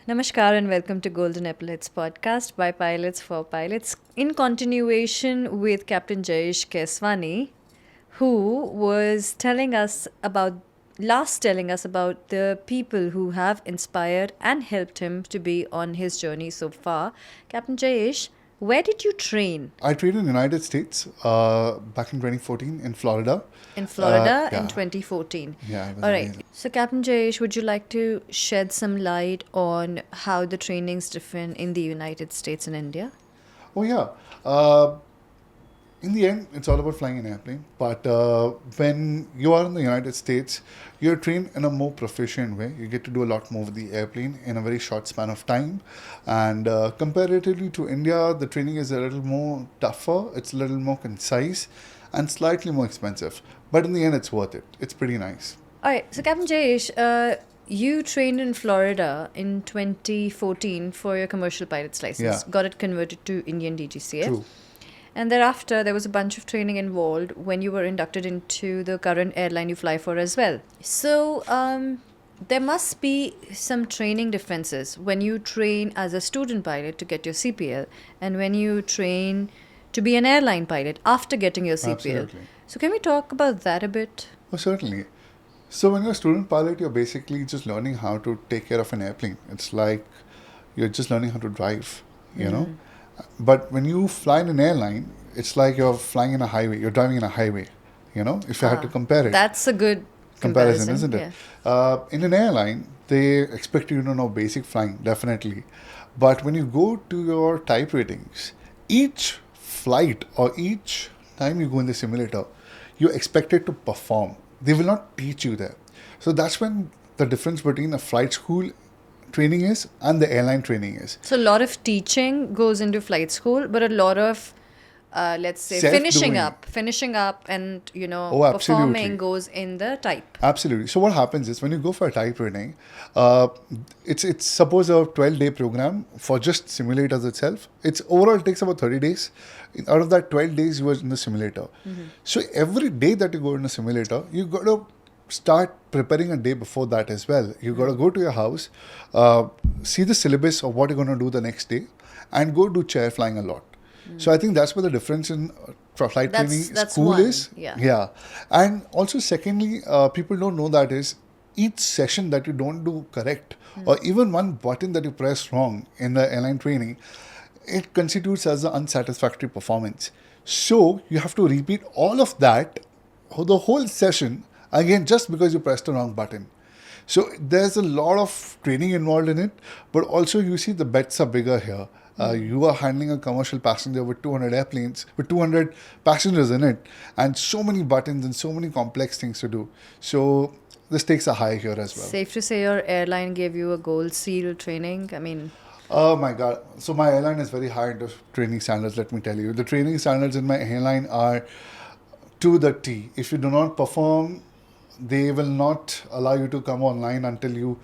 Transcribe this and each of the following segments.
Namaskar and welcome to Golden Epaulets podcast by Pilots for Pilots. In continuation with Captain Jayesh Keswani, who was telling us about the people who have inspired and helped him to be on his journey so far. Captain Jayesh, where did you train? I trained in the United States back in 2014 in Florida. In Florida in Yeah. 2014. Yeah, it was All right. amazing. So, Captain Jayesh, would you like to shed some light on how the training's different in the United States and India? Oh, yeah. In the end, it's all about flying an airplane. But when you are in the United States, you're trained in a more proficient way. You get to do a lot more with the airplane in a very short span of time. And comparatively to India, the training is a little more tougher, it's a little more concise, and slightly more expensive. But in the end, it's worth it. It's pretty nice. All right. So, Captain Jayesh, you trained in Florida in 2014 for your commercial pilot's license. Yeah. Got it converted to Indian DGCA. True. And thereafter, there was a bunch of training involved when you were inducted into the current airline you fly for as well. So, there must be some training differences when you train as a student pilot to get your CPL and when you train to be an airline pilot after getting your CPL. Absolutely. So, can we talk about that a bit? Oh, certainly. So when you're a student pilot, you're basically just learning how to take care of an airplane. It's like you're just learning how to drive, you know. But when you fly in an airline, it's like you're flying in a highway. You're driving in a highway, you know, if you had to compare it. That's a good Comparison, isn't it? Yeah. In an airline, they expect you to know basic flying, definitely. But when you go to your type ratings, each flight or each time you go in the simulator, you're expected to perform. They will not teach you there. So that's when the difference between a flight school training is and the airline training is. So a lot of teaching goes into flight school, but a lot of, let's say, finishing Self-doing. up, and Oh, absolutely. performing goes in the type. Absolutely. So what happens is when you go for a type rating, it's suppose a 12-day program for just simulators itself. It's overall it takes about 30 days. Out of that 12 days, you are in the simulator. So every day that you go in a simulator, you got to start preparing a day before that as well. You got to go to your house, see the syllabus of what you're going to do the next day, and go do chair flying a lot. So I think that's where the difference in flight training That's school one, is. yeah. And also secondly, people don't know that is each session that you don't do correct or even one button that you press wrong in the airline training, it constitutes as an unsatisfactory performance. So you have to repeat all of that, the whole session, again, just because you pressed the wrong button. So there's a lot of training involved in it, but also you see the bets are bigger here. You are handling a commercial passenger with 200 airplanes, with 200 passengers in it, and so many buttons and so many complex things to do. So the stakes are high here as well. Safe to say your airline gave you a gold seal training. I mean, Oh my God. So my airline is very high into training standards, let me tell you. The training standards in my airline are to the T. If you do not perform, they will not allow you to come online until you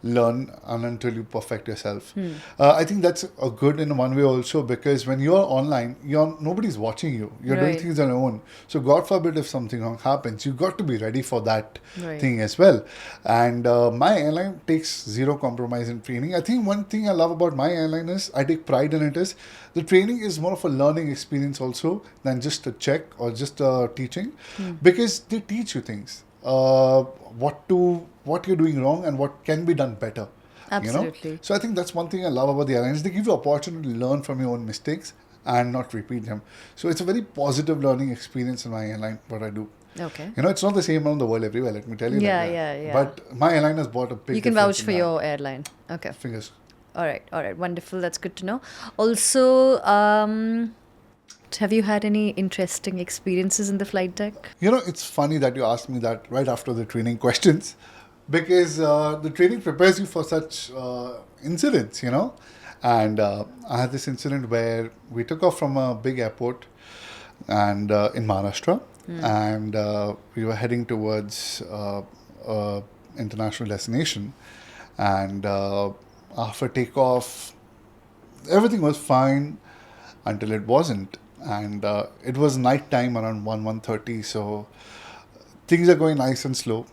learn and until you perfect yourself. I think that's a good in one way also because when you're online, nobody's watching you. You're doing Right. things on your own. So God forbid if something wrong happens, you got to be ready for that Right. thing as well. And my airline takes zero compromise in training. I think one thing I love about my airline is I take pride in it is the training is more of a learning experience also than just a check or just a teaching because they teach you things. What you're doing wrong and what can be done better. Absolutely. So I think that's one thing I love about the airlines. They give you opportunity to learn from your own mistakes and not repeat them. So it's a very positive learning experience in my airline, what I do. okay. It's not the same around the world everywhere, let me tell you Yeah, that. yeah. But my airline has bought a big You can difference vouch in for that. your airline. Okay. Fingers. All right. Wonderful. That's good to know. Also, have you had any interesting experiences in the flight deck? It's funny that you asked me that right after the training questions because the training prepares you for such incidents, And I had this incident where we took off from a big airport and in Maharashtra and we were heading towards international destination. And after takeoff, everything was fine until it wasn't. And it was night time around 1:30, so things are going nice and slow.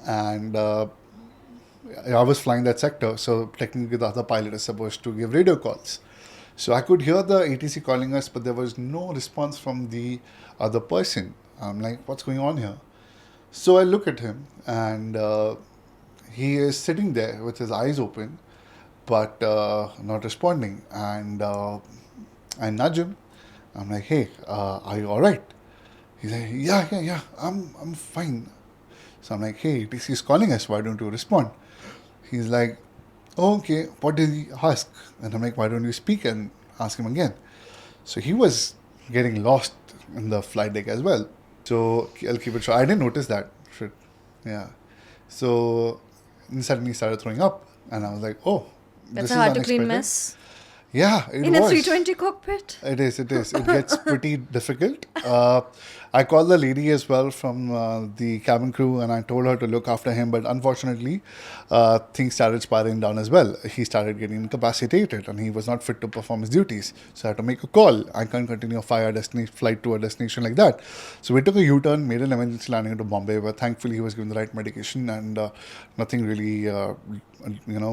And I was flying that sector, so technically the other pilot is supposed to give radio calls. So I could hear the ATC calling us, but there was no response from the other person. I'm like, what's going on here? So I look at him, and he is sitting there with his eyes open, but not responding. And I nudge him. I'm like, hey, are you all right? He's like, yeah, I'm fine. So I'm like, hey, ATC is calling us. Why don't you respond? He's like, oh, okay, what did he ask? And I'm like, why don't you speak and ask him again? So he was getting lost in the flight deck as well. So I'll keep it short. I didn't notice that. Shit. Yeah. So he suddenly started throwing up. And I was like, oh, That's this a is hard to clean unexpected. mess. Yeah, it In was. a 320 cockpit? It is. It gets pretty difficult. I called the lady as well from the cabin crew, and I told her to look after him. But unfortunately, things started spiraling down as well. He started getting incapacitated, and he was not fit to perform his duties. So I had to make a call. I can't continue a 5-hour flight to a destination like that. So we took a U-turn, made an emergency landing to Bombay, where thankfully he was given the right medication, and nothing really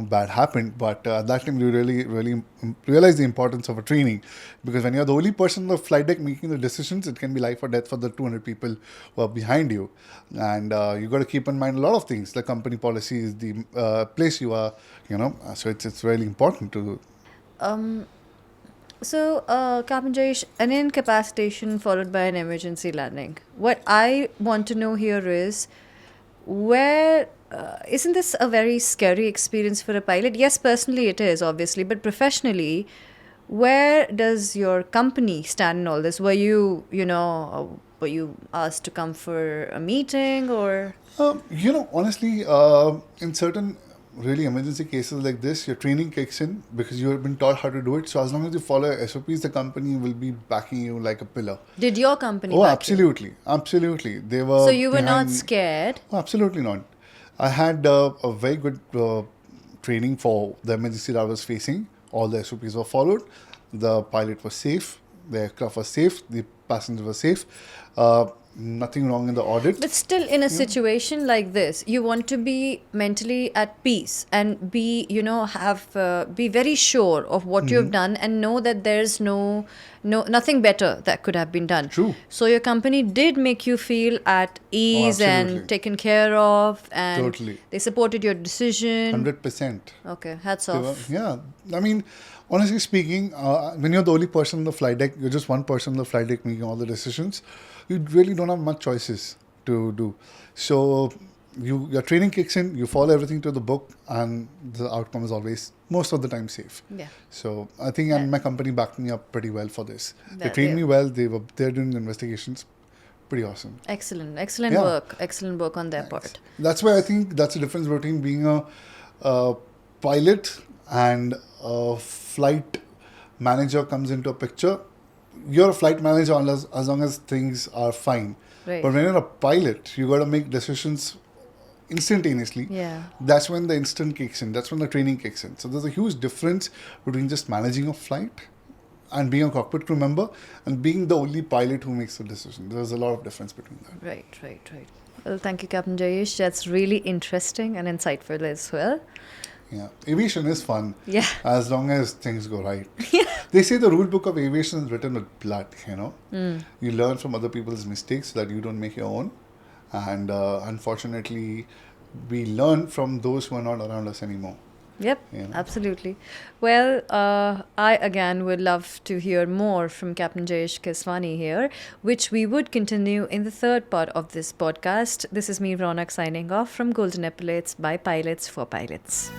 bad happened. But at that time, we really realized the importance of a training, because when you're the only person on the flight deck making the decisions, it can be life or death for the 200 people who are behind you. And you got to keep in mind a lot of things, the company policies, the place you are, so it's really important to. So, Captain Jayesh, an incapacitation followed by an emergency landing. What I want to know here is, where isn't this a very scary experience for a pilot? Yes, personally it is, obviously, but professionally, where does your company stand in all this? Were you, were you asked to come for a meeting, or? Honestly, in certain really emergency cases like this, your training kicks in because you have been taught how to do it. So as long as you follow SOPs, the company will be backing you like a pillar. Did your company Oh, back absolutely. They were. you? So you were not behind- scared? Oh, absolutely not. I had a very good training for the emergency that I was facing. All the SOPs were followed. The pilot was safe. The aircraft was safe. The passengers were safe. Nothing wrong in the audit. But still, in a situation like this, you want to be mentally at peace and be, be very sure of what you've done and know that there's nothing better that could have been done. True. So your company did make you feel at ease absolutely. and taken care of, and Totally. they supported your decision. 100%. Okay, hats They were- off. yeah. I mean, honestly speaking, when you're the only person on the flight deck, you're just one person on the flight deck making all the decisions. You really don't have much choices to do. So your training kicks in, you follow everything to the book, and the outcome is always, most of the time, safe. Yeah. So I think and my company backed me up pretty well for this. They That- trained yeah. me well. They're doing the investigations. Pretty awesome. Excellent Yeah. work. Excellent work on their part. That's why I think that's the difference between being a pilot and a flight manager comes into a picture. You're a flight manager as long as things are fine. Right. But when you're a pilot, you got to make decisions instantaneously. Yeah. That's when the instant kicks in. That's when the training kicks in. So there's a huge difference between just managing a flight and being a cockpit crew member and being the only pilot who makes the decision. There's a lot of difference between that. Right. Well, thank you, Captain Jayesh. That's really interesting and insightful as well. Yeah, aviation is fun. Yeah. As long as things go right. They say the rule book of aviation is written with blood, You learn from other people's mistakes so that you don't make your own. And unfortunately, we learn from those who are not around us anymore. Yep, Yeah. absolutely. Well, I again would love to hear more from Captain Jayesh Keswani here, which we would continue in the third part of this podcast. This is me, Ronak, signing off from Golden Epaulates by Pilots for Pilots.